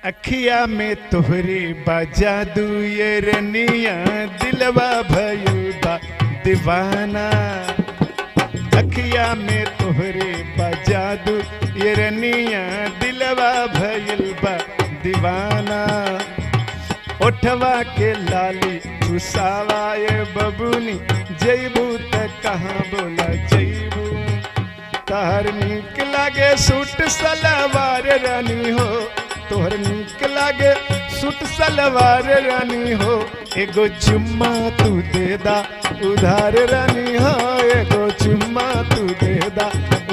अखिया में तोहरे बजा दू ये रनिया दिलवा भइल बा दीवाना। अखिया में तोहरे बजा दू ये रनिया दिलवा भइल बा दीवाना। ओठवा के लाली चुसावा ये बबुनी जैबू त कहाँ बोला जैबू। तहर नीक लागे सूट सलवार रानी हो, तोहर नीक लागे सूट सलवार रानी हो। एगो चुम्मा तू दे दा उधार रानी हो, एगो चुम्मा तू दे दा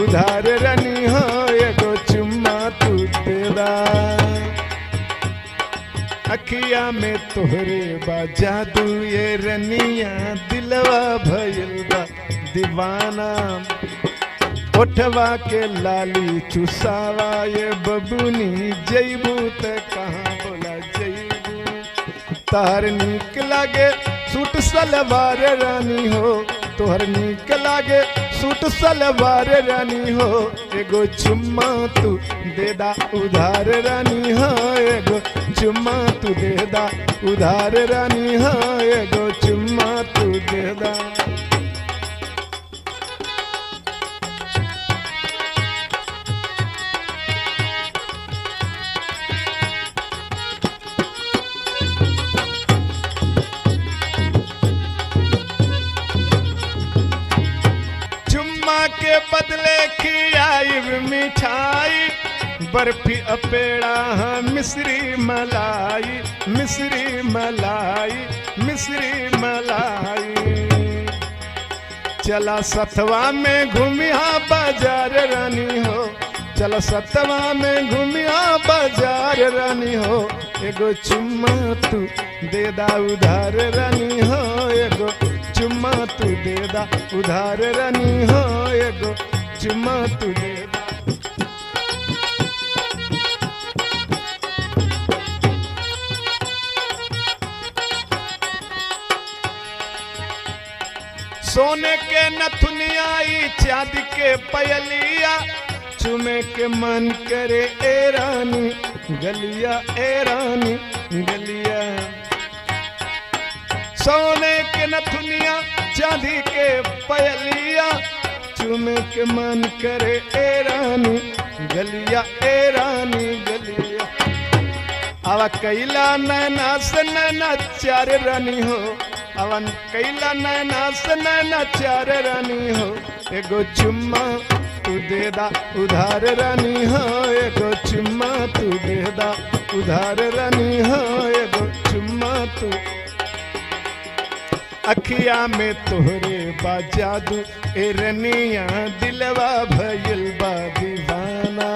उधार रानी हो, एगो चुम्मा तू दे दा। अखिया में तोहरे बा जादू ये रनिया दिलवा भइल बा दीवाना। ओठवा के लाली चुसावा ये बबुनी जैबू त कहाँ बोला जैबू। तहर नीक लागे सूट सलवार रानी हो, तोहर नीक लागे सूट सलवार रानी हो। एगो चुम्मा तू दे दा उधार रानी हो, एगो चुम्मा तू दे दा उधार रानी हो, एगो चुम्मा तू दे दा। के बदले खियाई मिठाई बर्फी अपेड़ा मिश्री मलाई, मिश्री मलाई, मिश्री मलाई। चला सतवा में घूमिया बाजार रानी हो, चला सतवा में घूमिया बाजार रानी हो। एगो चुम्मा तू दे दा उधार रानी हो, एगो चुम्मा तू दे दा उधार रानी हो, एगो चुम्मा तू दे दा। सोने के नथुनिया चांदी के पयलिया चुमे के मन करे ए रानी गलिया, ए रानी गलिया। सोने के नथुनिया चांदी के पयलिया चुमे के मन करे ए रानी गलिया, ए रानी गलिया। आवा कैला नैना से नैना चार रानी हो, अवन कैला नैना से नैना चार रानी हो। एगो चुम्मा तू दे दा उधार रानी हो, एगो चुम्मा तू दे दा उधार रानी हो, एगो चुम्मा तू। अखिया में तोहरे बा जादू ए रनिया दिलवा भइल बा दीवाना।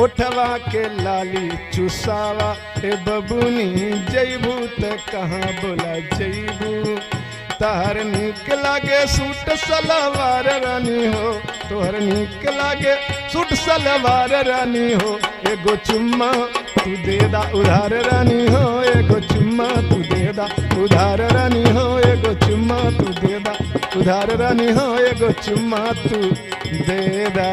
ओठवा के लाली चुसावा ए बबुनी जैबू त कहाँ बोला जैबू। तहर नीक लागे सूट सलवार रानी हो, तोहर नीक लागे सूट सलवार रानी हो। एगो चुम्मा तू दे दा उधार रानी हो, एगो चुम्मा तू दे दा उधार रानी हो, एगो चुम्मा तू दे दा उधार रानी हो, एगो चुम्मा तू दे दा।